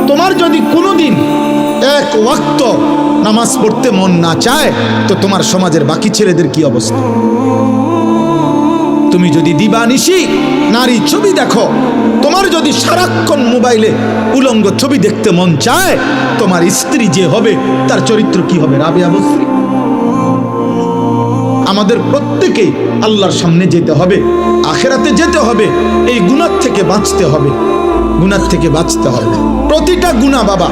তোমার যদি কোনোদিন এক ওয়াক্ত নামাজ পড়তে মন না চায়, তো তোমার সমাজের বাকি ছেলেদের কি অবস্থা? তুমি যদি দিবানিশি নারী ছবি দেখো, তোমার যদি সারাক্ষণ মোবাইলে উলঙ্গ ছবি দেখতে মন চায়, তোমার স্ত্রী যে হবে তার চরিত্র কি হবে? রাবিয়া বসরি। আমাদের প্রত্যেকেই আল্লাহর সামনে যেতে হবে, আখিরাতে যেতে হবে, এই গুনাহ থেকে বাঁচতে হবে, গুনাহ থেকে বাঁচতে হবে। প্রতিটা গুনাহ বাবা,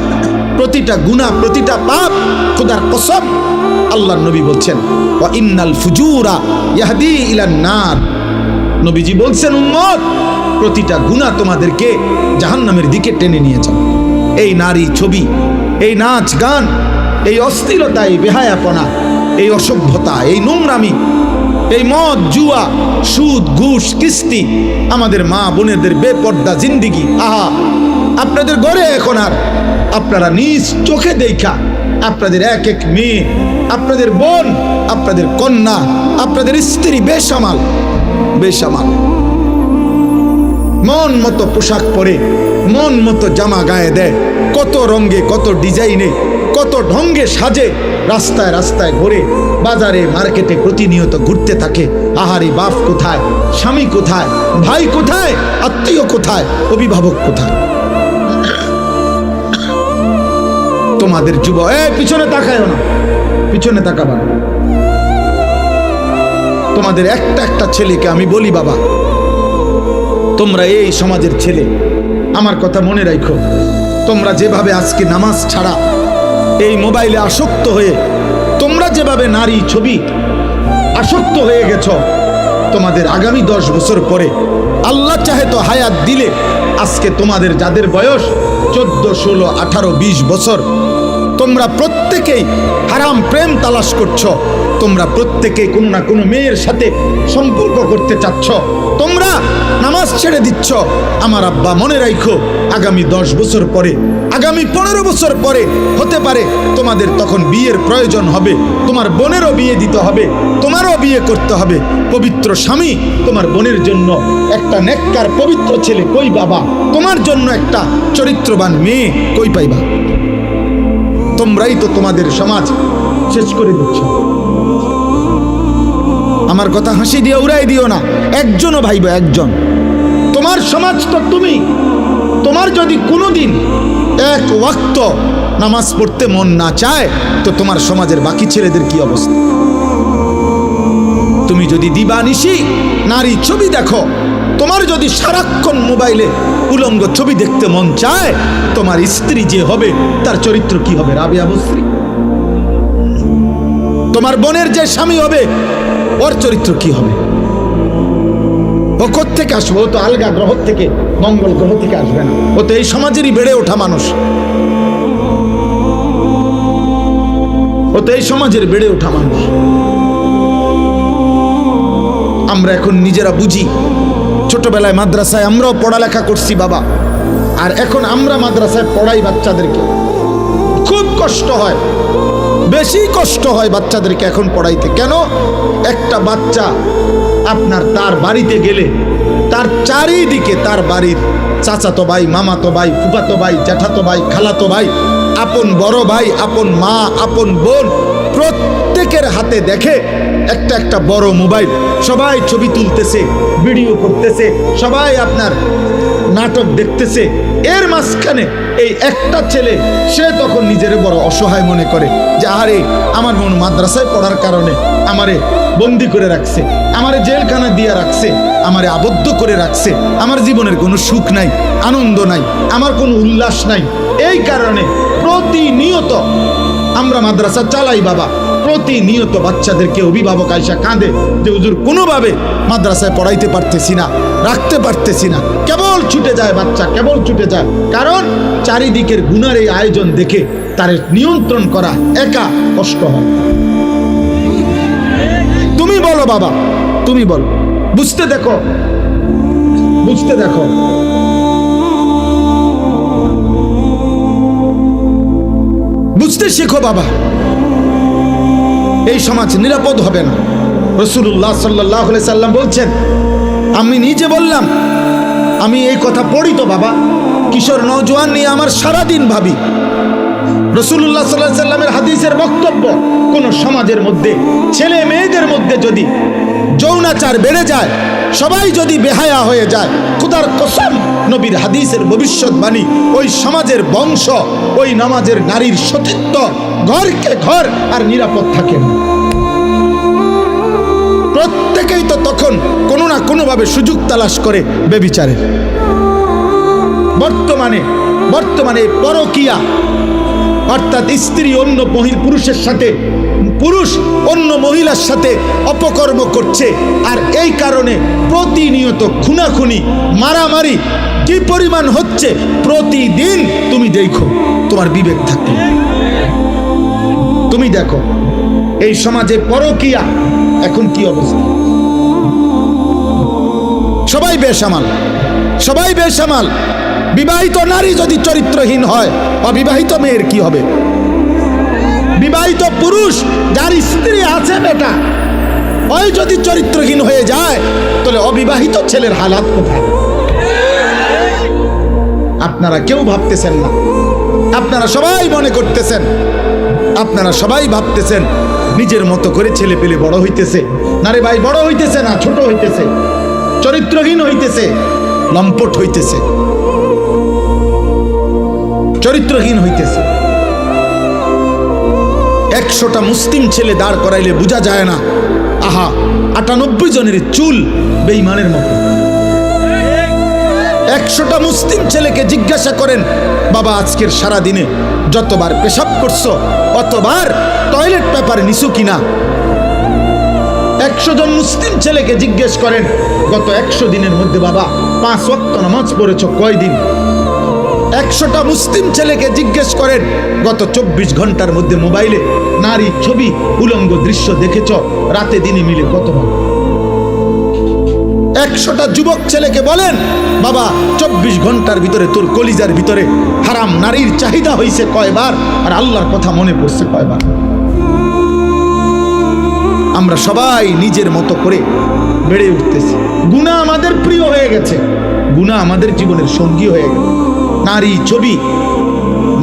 প্রতিটা গুনাহ, প্রতিটা পাপ, খোদার কসম আল্লাহর নবী বলছেন ওয়া ইন্নাল ফুজুরা ইয়াহদি ইলান নার। নবীজি বলছেন উম্মত, প্রতিটা গুনাহ তোমাদেরকে জাহান্নামের দিকে টেনে নিয়ে যাবে। এই নারী ছবি, এই নাচ গান, এই অস্থিরতা, এই বেহায়াপনা, এই অসভ্যতা, এই নোংরামি, এই মদ জুয়া, সুদ ঘুষ কিস্তি, আমাদের মা বোনেদের বেপর্দা জিন্দিগি। আহা, আপনাদের ঘরে এখন আর আপনারা নিজ চোখে দেখা আপনাদের এক এক মেয়ে, আপনাদের বোন, আপনাদের কন্যা, আপনাদের স্ত্রী বেসামাল বেসামাল, মন মতো পোশাক পরে, মন মতো জামা গায়ে দেয়, কত রঙে, কত ডিজাইনে, কত ঢঙ্গে সাজে, রাস্তায় রাস্তায় ঘুরে, বাজারে মার্কেটে প্রতিনিয়ত ঘুরতে থাকে। আহারে, বাপ কোথায়, স্বামী কোথায়, ভাই কোথায়, আত্মীয় কোথায়, অভিভাবক কোথায়? তোমাদের যুব, পিছনে তাকায় না, পিছনে তাকাবা না। তোমাদের একটা একটা ছেলেকে আমি বলি, বাবা তোমরা এই সমাজের ছেলে, আমার কথা মনে রাখো, তোমরা যেভাবে আজকে নামাজ ছাড়া এই মোবাইলে আসক্ত হয়ে, তোমরা যেভাবে নারী ছবি আসক্ত হয়ে গেছ, তোমাদের আগামী 10 বছর পরে আল্লাহ চাহে তো হায়াত দিলে, আজকে তোমাদের যাদের বয়স 14, 16, 18, 20 বছর, তোমরা প্রত্যেকেই হারাম প্রেম তালাশ করছো, তোমরা প্রত্যেকেই কোনো না কোনো মেয়ের সাথে সম্পর্ক করতে চাচ্ছ, তোমরা নামাজ ছেড়ে দিচ্ছ। আমার আব্বা মনে রাখো, আগামী 10 বছর পরে, আগামী 15 বছর পরে হতে পারে তোমাদের তখন বিয়ের প্রয়োজন হবে, তোমার বোনেরও বিয়ে দিতে হবে, তোমারও বিয়ে করতে হবে। পবিত্র স্বামী তোমার বোনের জন্য একটা নেককার পবিত্র ছেলে কই বাবা? তোমার জন্য একটা চরিত্রবান মেয়ে কই পাইবা? তোমরাই তো তোমাদের সমাজ শেষ করে দিচ্ছ। আমার কথা হাসি দিয়ে উড়াই দিও না, একজনও ভাইবা, একজন। তোমার সমাজ তো তুমি। তোমার যদি কোনোদিন এক ওয়াক্ত নামাজ পড়তে মন না চায়, তো তোমার সমাজের বাকি ছেলেদের কি অবস্থা? তুমি যদি দিবানিশি নারী ছবি দেখো, তোমার যদি সারাক্ষণ মোবাইলে উলঙ্গ ছবি দেখতে মন চায়, তোমার স্ত্রী যে হবে তার চরিত্র কি হবে? রাবিয়া বসরি। তোমার বোনের যে স্বামী হবে, ওর চরিত্র কি হবে? ও কোত্থেকে আসবে? ও তো আলগা গ্রহ থেকে, মঙ্গল গ্রহ থেকে আসবে না, ও তো এই সমাজেরই বেড়ে ওঠা মানুষ, ও তো এই সমাজের বেড়ে ওঠা মানুষ। আমরা এখন নিজেরা বুঝি, ছোটবেলায় মাদ্রাসায় আমরাও পড়ালেখা করছি বাবা, আর এখন আমরা মাদ্রাসায় পড়াই বাচ্চাদেরকে, খুব কষ্ট হয়, বেশি কষ্ট হয় বাচ্চাদেরকে এখন পড়াইতে। কেন? একটা বাচ্চা আপনার তার বাড়িতে গেলে তার চারিদিকে তার বাড়ির চাচাতো ভাই, মামাতো ভাই, ফুফাতো ভাই, জ্যাঠাতো ভাই, খালাতো ভাই, আপন বড় ভাই, আপন মা, আপন বোন, প্রত্যেকের হাতে দেখে একটা একটা বড় মোবাইল, সবাই ছবি তুলতেছে, ভিডিও করতেছে, সবাই আপনার নাটক দেখতেছে। এর মাঝখানে এই একটা ছেলে, সে তখন নিজের বড় অসহায় মনে করে যে আরে আমার বোন মাদ্রাসায় পড়ার কারণে আমারে বন্দি করে রাখছে, আমারে জেলখানা দিয়ে রাখছে, আমারে আবদ্ধ করে রাখছে, আমার জীবনের কোনো সুখ নাই, আনন্দ নাই, আমার কোনো উল্লাস নাই। এই কারণে প্রতিনিয়ত আমরা মাদ্রাসা চালাই বাবা, প্রতিনিয়ত বাচ্চাদেরকে অভিভাবক আইসা কাঁদে যে হুজুর কোনোভাবে মাদ্রাসায় পড়াইতে পারতেছি না, রাখতে পারতেছি না, কেবল ছুটে যায় বাচ্চা, কেবল ছুটে যায়। কারণ চারিদিকের গুনার এই আয়োজন দেখে তার নিয়ন্ত্রণ করা একা কষ্ট হয়। তুমি বলো বাবা, তুমি বলো, বুঝতে দেখো, বুঝতে দেখো। বুঝতে শেখো বাবা, এই সমাজ নিরাপদ হবে না। রাসূলুল্লাহ সাল্লাল্লাহু আলাইহি সাল্লাম বলছেন, আমি নিজে বললাম, আমি এই কথা পড়ি তো বাবা, কিশোর নওজোয়ান নিয়ে আমার সারাদিন ভাবি। রাসূলুল্লাহ সাল্লাল্লাহু আলাইহি সাল্লামের হাদিসের বক্তব্য, কোন সমাজের মধ্যে ছেলে মেয়েদের মধ্যে যদি যৌনাচার বেড়ে যায়, সবাই যদি বেহায়া হয়ে যায়, খোদার কসম নবীর হাদিসের ভবিষ্যৎবাণী, ওই সমাজের বংশ, ওই নামাজের নারীর সতীত্ব ঘরকে ঘর আর নিরাপদ থাকে না। প্রত্যেকেই তো তখন কোনো না কোনোভাবে সুযোগ তালাশ করে ব্যভিচারের। বর্তমানে পরকীয়া, অর্থাৎ স্ত্রী অন্য পুরুষের সাথে, পুরুষ অন্য মহিলার সাথে অপকর্ম করছে, আর এই কারণে প্রতিনিয়ত খুনাখুনি, মারামারি কি পরিমাণ হচ্ছে প্রতিদিন। তুমি দেখো, তোমার বিবেক থাকে, তুমি দেখো এই সমাজে পরকীয়া এখন কি অবস্থা। সবাই বেসামাল। বিবাহিত নারী যদি চরিত্রহীন হয়, অবিবাহিত মেয়ের কি হবে? বিবাহিত পুরুষ যার স্ত্রী আছে বেটা, ওই যদি চরিত্রহীন হয়ে যায়, তাহলে অবিবাহিত ছেলের হালাত কোথায়? আপনারা কেউ ভাবতেছেন না। আপনারা সবাই মনে করতেছেন, আপনারা সবাই ভাবতেছেন নিজের মতো করে ছেলে পেলে বড় হইতেছে। না রে ভাই, বড় হইতেছে না, ছোট হইতেছে, চরিত্রহীন হইতেছে, লম্পট হইতেছে, চরিত্রহীন হইতেছে। 100টা মুসলিম ছেলে দাঁড় করাইলে বোঝা যায় না, আহা 98 জনের চুল বেঈমানের মতো। 100টা মুসলিম ছেলেকে জিজ্ঞাসা করেন, বাবা আজকের সারা দিনে যতবার পেশাব করছো, অতবার টয়লেট পেপার নিছো কিনা? 100 জন মুসলিম ছেলেকে জিজ্ঞেস করেন, গত 100 দিনের মধ্যে বাবা 5 ওয়াক্ত নামাজ পড়েছো কয়দিন? 100টা মুসলিম ছেলেকে জিজ্ঞেস করেন, গত 24 ঘন্টার মধ্যে মোবাইলে নারী ছবি, উলঙ্গ দৃশ্য দেখেছ রাতে দিনে মিলে কতবার? 100টা যুবক ছেলেকে বলেন, বাবা 24 ঘন্টার ভিতরে তোর কলিজার ভিতরে হারাম নারীর চাহিদা হয়েছে কয়বার, আর আল্লাহর কথা মনে পড়ছে কয়বার? আমরা সবাই নিজের মতো করে বেড়ে উঠতেছি। গুনাহ আমাদের প্রিয় হয়ে গেছে, গুনাহ আমাদের জীবনের সঙ্গী হয়ে গেছে। নারী, ছবি,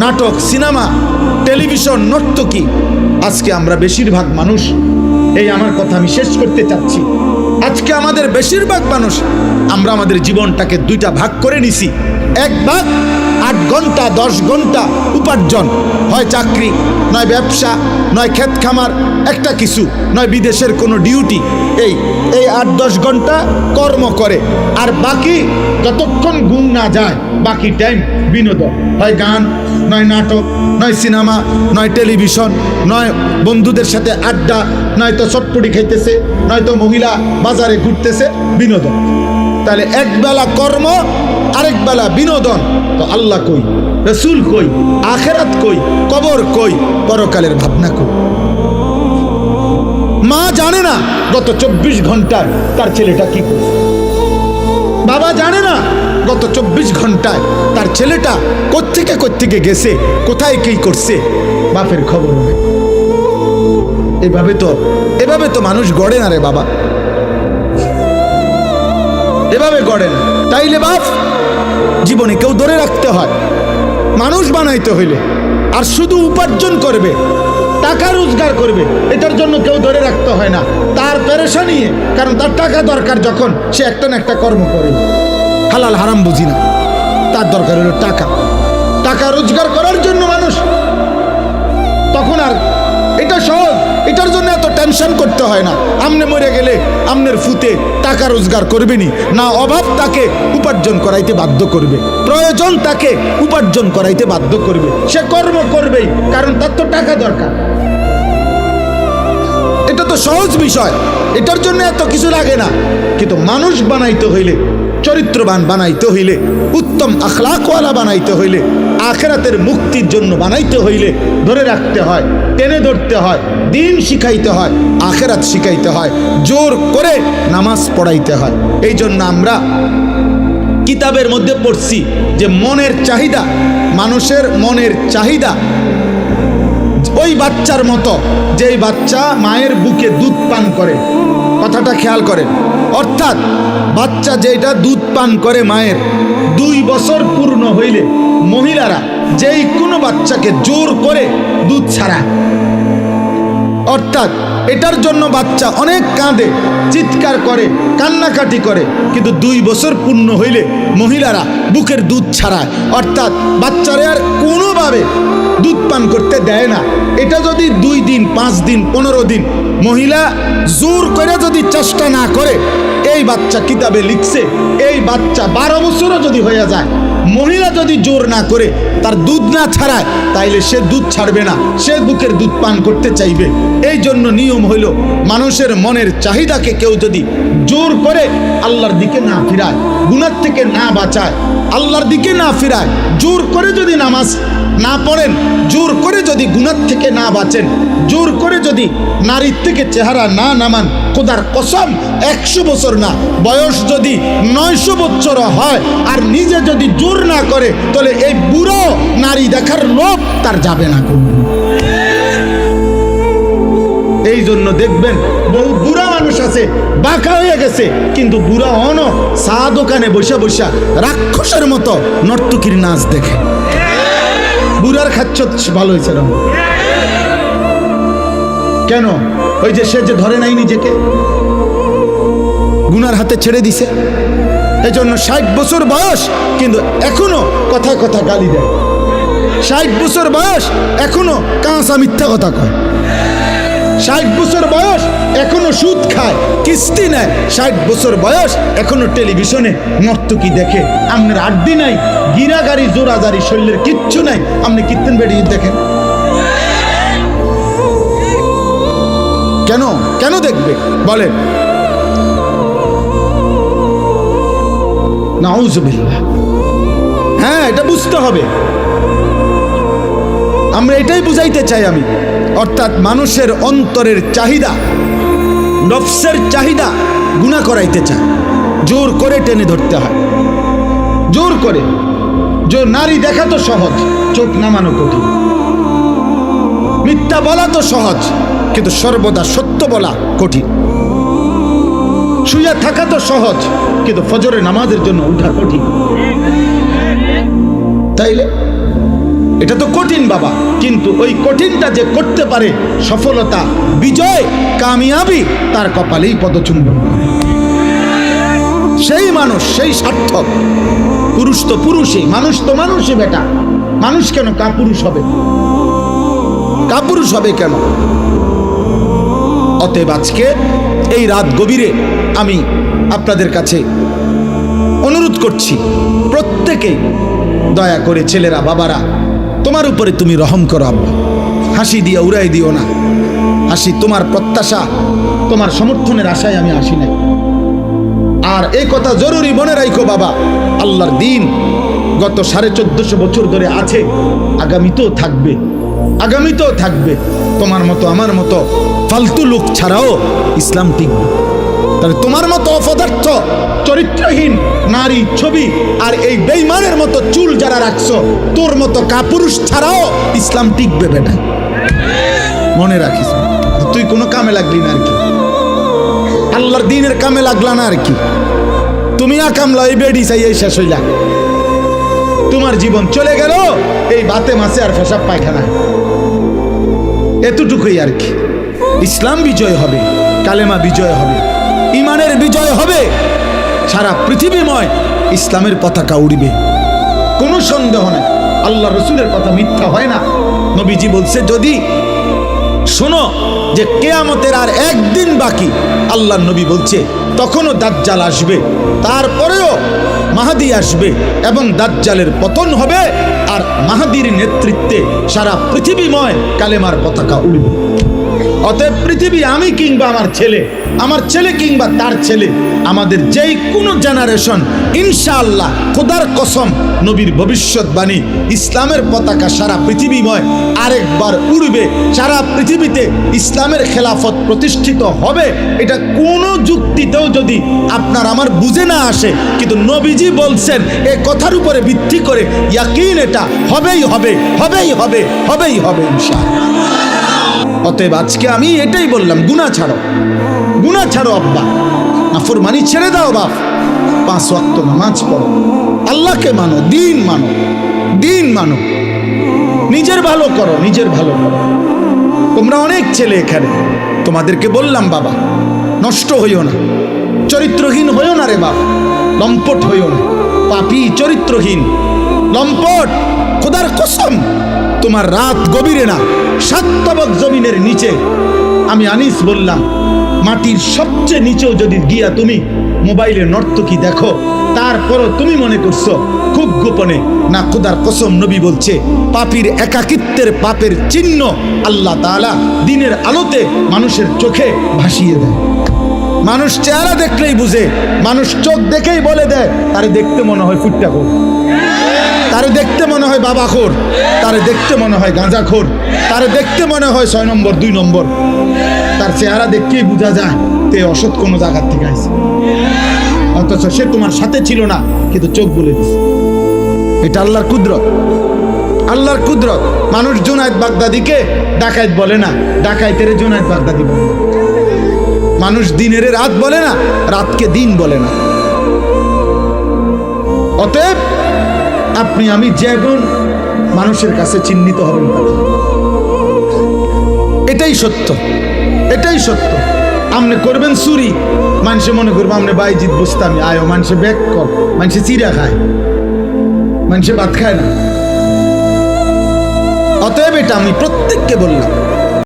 নাটক, সিনেমা, টেলিভিশন, নর্তকী। আজকে আমরা বেশিরভাগ মানুষ, এই আমার কথা আমি শেষ করতে চাচ্ছি, আজকে আমাদের বেশিরভাগ মানুষ আমরা আমাদের জীবনটাকে 2টা ভাগ করে নিছি। এক ভাগ 8 ঘন্টা 10 ঘন্টা উপার্জন, হয় চাকরি, নয় ব্যবসা, নয় ক্ষেত খামার, একটা কিছু, নয় বিদেশের কোনো ডিউটি। এই 8-10 ঘন্টা কর্ম করে, আর বাকি যতক্ষণ ঘুম না যায় বাকি টাইম বিনোদন, হয় গান, নয় নাটক, নয় সিনেমা, নয় টেলিভিশন, নয় বন্ধুদের সাথে আড্ডা, নয় তো চটপটি খাইতেছে, নয় তো মহিলা বাজারে ঘুরতেছে, বিনোদন। তাহলে এক বেলা কর্ম, আরেক বেলা বিনোদন। তো আল্লাহ কই, রসুল কই, আখেরাত কই, কবর কই, পরকালের ভাবনা কই? মা জানে না গত 24 ঘন্টায় তার ছেলেটা কি করছে। বাবা জানে না গত 24 ঘন্টায় তার ছেলেটা কোত্থেকে গেছে, কোথায় কি করছে, বাপের খবর নেই। এভাবে তো মানুষ গড়ে না রে বাবা, এভাবে গড়ে না। তাইলে বাপ জীবনে কেউ ধরে রাখতে হয়, মানুষ বানাইতে হইলে, আর শুধু উপার্জন করবে, টাকা রোজগার করবে, এটার জন্য কেউ ধরে রাখতে হয় না। তার পেরেশানি, কারণ তার টাকা দরকার, যখন সে একটা না একটা কর্ম করে। হালাল হারাম বুঝি না, তার দরকার হলো টাকা রোজগার করার জন্য মানুষ। তখন আর এটা সহজ, এটার জন্য এত টেনশন করতে হয় না। আমনে মরে গেলে আমনের ফুতে টাকা রোজগার করবেনি না, অভাব তাকে উপার্জন করাইতে বাধ্য করবে, প্রয়োজন তাকে উপার্জন করাইতে বাধ্য করবে, সে কর্ম করবেই, কারণ তার তো টাকা দরকার। এটা তো সহজ বিষয়, এটার জন্য এত কিছু লাগে না। কিন্তু মানুষ বানাইতে হইলে, চরিত্রবান বানাইতে হইলে, উত্তম আখলাকওয়ালা বানাইতে হইলে, আখিরাতের মুক্তির জন্য বানাইতে হইলে ধরে রাখতে হয়, টেনে ধরতে হয়, দিন শিখাইতে হয়, আখিরাত শিখাইতে হয়, জোর করে নামাজ পড়াইতে হয়। এই জন্য আমরা কিতাবের মধ্যে পড়ছি যে মনের চাহিদা, মানুষের মনের চাহিদা ওই বাচ্চার মতো, যেই বাচ্চা মায়ের বুকে দুধ পান করে। কথাটা খেয়াল করেন, অর্থাৎ বাচ্চা যেটা দুধ পান করে মায়ের 2 বছর পূর্ণ হইলে মহিলারা যেই কোনো বাচ্চাকে জোর করে দুধ ছাড়ায়, অর্থাৎ এটার জন্য বাচ্চা অনেক কাঁদে, চিৎকার করে, কান্নাকাটি করে, কিন্তু 2 বছর পূর্ণ হইলে মহিলারা বুকের দুধ ছাড়ায়, অর্থাৎ বাচ্চারে আর কোনোভাবে দুধ পান করতে দেয় না। এটা যদি 2 দিন, 5 দিন, 15 দিন মহিলা জোর করে যদি চেষ্টা না করে, এই বাচ্চা কিতাবে লিখছে এই বাচ্চা 12 বছরও যদি হয়ে যায়, মহিলা যদি জোর না করে তার দুধ না ছাড়ায়, তাইলে সে দুধ ছাড়বে না, সে বুকের দুধ পান করতে চাইবে। এই জন্য নিয়ম হইল মানুষের মনের চাহিদাকে কেউ যদি জোর করে আল্লাহর দিকে না ফিরায়, গুনাহ থেকে না বাঁচায়, আল্লাহর দিকে না ফিরায়, জোর করে যদি নামাজ না পড়েন, জোর করে যদি গুনাহ থেকে না বাঁচেন, জোর করে যদি নারীর থেকে চেহারা না নামান, খোদার কসম 100 বছর না, বয়স যদি 900 বছর হয় আর নিজে যদি জোর না করে, তাহলে এই বুড়ো নারী দেখার লোভ তার যাবে না। এই জন্য দেখবেন বহু বুড়া মানুষ আছে বাঁকা হয়ে গেছে, কিন্তু বুড়া হন চা দোকানে বসে বসে রাক্ষসের মতো নর্তকীর নাচ দেখে। বুড়ার খাচ্ছ ভালো হয়েছে না কেন? ওই যে সে যে ধরে নাই নিজেকে, গুনার হাতে ছেড়ে দিছে। এই জন্য 60 বছর বয়স কিন্তু এখনো কথায় কথা গালি দেয়। 60 বছর বয়স এখনো কাঁচা মিথ্যা কথা কয়। 60 বছর বয়স এখনো সুদ খায়, কিস্তি নেয়। 60 বছর বয়স এখনো টেলিভিশনে নর্তকী দেখে। আপনার আড্ডি নাই, গিরাগাড়ি জোরাজারি, শরীরের কিচ্ছু নাই, আপনি কীর্তন বেরিয়ে দেখেন কেন? কেন দেখবে বলেন? নাউজুবিল্লাহ। হ্যাঁ, এটা বুঝতে হবে। আমরা এটাই বুঝাইতে চাই আমি, অর্থাৎ মানুষের অন্তরের চাহিদা, নফসের চাহিদা গুনাহ করাইতে চায়, জোর করে টেনে ধরতে হয়, জোর করে। যে নারী দেখা তো সহজ, চোখ নামানো কঠিন। মিথ্যা বলা তো সহজ, কিন্তু সর্বদা সত্য বলা কঠিন। শুয়ে থাকা তো সহজ, কিন্তু ফজরের নামাজের জন্য উঠা কঠিন। তাইলে এটা তো কঠিন বাবা, কিন্তু ওই কঠিনটা যে করতে পারে, সফলতা, বিজয়, কামিয়াবি তার কপালেই পদচুম্বন করে। সেই মানুষ, সেই সার্থক। পুরুষ তো পুরুষই, মানুষ তো মানুষই বেটা। মানুষ কেন কাপুরুষ হবে? কাপুরুষ হবে কেন? অতএব আজকে এই রাত গভীরে আমি আপনাদের কাছে অনুরোধ করছি, প্রত্যেকেই দয়া করে, ছেলেরা, বাবারা, তোমার উপরে তুমি রহম করো আব্বা। হাসি দিয়ে উড়াই দিও না। হাসি তোমার প্রত্যাশা, তোমার সমর্থনের আশায় আমি আসি নাই। আর এই কথা জরুরি মনে রাখো বাবা, আল্লাহর দিন গত 1450 বছর ধরে আছে, আগামীতেও থাকবে, আগামীতেও থাকবে। তোমার মতো আমার মতো ফালতু লোক ছাড়াও ইসলাম টিকবে। তাহলে তোমার মতো অপদার্থ, চরিত্রহীন নারী ছবি আর এই বেঈমানের মতো চুল যারা রাখছো, তোর মতো কাপুরুষ ছাড়াও ইসলাম টিকবে বেটা। মনে রাখিস, তুই কোনো কামে লাগলি না আর কি, আল্লাহর দ্বীনের কামে লাগলা না আর কি। তুমি কামলা এই বেডি চাই এই শেষ হইলা, তোমার জীবন চলে গেল এই বাতে মাছে আর পেশাব পায়খানা, এতটুকুই আর কি। ইসলাম বিজয় হবে, কালেমা বিজয় হবে, ইমানের বিজয় হবে, সারা পৃথিবীময় ইসলামের পতাকা উড়বে, কোনো সন্দেহ নেই। আল্লাহ রসুলের কথা মিথ্যা হয় না। নবীজি বলছে, যদি শোনো যে কিয়ামতের আর একদিন বাকি, আল্লাহ নবী বলছে তখনও দাজ্জাল আসবে, তারপরেও মাহাদি আসবে এবং দাজ্জালের পতন হবে, আর মাহাদির নেতৃত্বে সারা পৃথিবীময় কালেমার পতাকা উড়বে। অতএব পৃথিবী, আমি কিংবা আমার ছেলে কিংবা তার ছেলে, আমাদের যেই কোনো জেনারেশন, ইনশাআল্লাহ খোদার কসম, নবীর ভবিষ্যৎবাণী, ইসলামের পতাকা সারা পৃথিবীময় আরেকবার উড়বে। সারা পৃথিবীতে ইসলামের খেলাফত প্রতিষ্ঠিত হবে। এটা কোনো যুক্তিতেও যদি আপনার আমার বুঝে না আসে, কিন্তু নবীজি বলছেন, এই কথার উপরে ভিত্তি করে ইয়াকিন, এটা হবেই হবে, হবেই হবে, হবেই হবে ইনশাআল্লাহ। অতএব আজকে আমি এটাই বললাম, গুনাহ ছাড়ো, গুনাহ ছাড়ো আব্বা, নাফরমানি ছেড়ে দাও বাপ। 5 ওয়াক্ত নামাজ পড়ো, আল্লাহকে মানো, দিন মানো, দিন মানো, নিজের ভালো করো, নিজের ভালো করো। তোমরা অনেক ছেলে এখানে, তোমাদেরকে বললাম বাবা, নষ্ট হইও না, চরিত্রহীন হইও না রে বাবা, লম্পট হইও না, পাপী, চরিত্রহীন, লম্পট। খোদার কসম, তোমার রাত গভীরে না, 7 তবক জমিনের নিচে, আমি আনিস বললাম, মাটির সবচেয়ে নিচেও যদি গিয়া তুমি মোবাইলে নর্তকী দেখো, তারপরও তুমি মনে করছো খুব গোপনে, না, খোদার কসম নবী বলছে, পাপীর একাকিত্বের পাপের চিহ্ন আল্লাহ তাআলা দিনের আলোতে মানুষের চোখে ভাসিয়ে দেয়। মানুষ চেহারা দেখলেই বুঝে, মানুষ চোখ দেখেই বলে দেয়, তারে দেখতে মনে হয় ফুট্টাখোর, তারে দেখতে মনে হয় বাবাখোর, তারে দেখতে মনে হয় গাঁজাখোর, তারে দেখতে মনে হয় 6 নম্বর 2 নম্বর। তার চেহারা দেখতেই বোঝা যায় তে অসৎ কোনো জায়গার থেকে আসে, অথচ সে তোমার সাথে ছিল না, কিন্তু চোখ বলে দিছে। এটা আল্লাহর কুদরত, আল্লাহর কুদরত। মানুষ জুনায়েদ বাগদাদিকে ডাকাইত বলে না, ডাকাইতের জুনায়েদ বাগদাদি বলে। মানুষ দিনের রাত বলে না, রাতকে দিন বলে না। অতএব আপনি আমি যেমন মানুষের কাছে চিহ্নিত হবেন, এটাই সত্য, এটাই সত্য। আপনি করবেন চুরি, মানুষে মনে করবো আপনি বাইজিৎ বুঝতামি, আয়ো মানুষে ব্যাগ কর, মানুষে চিরা খায়, মানুষে ভাত খায় না। অতএব এটা আমি প্রত্যেককে বললাম,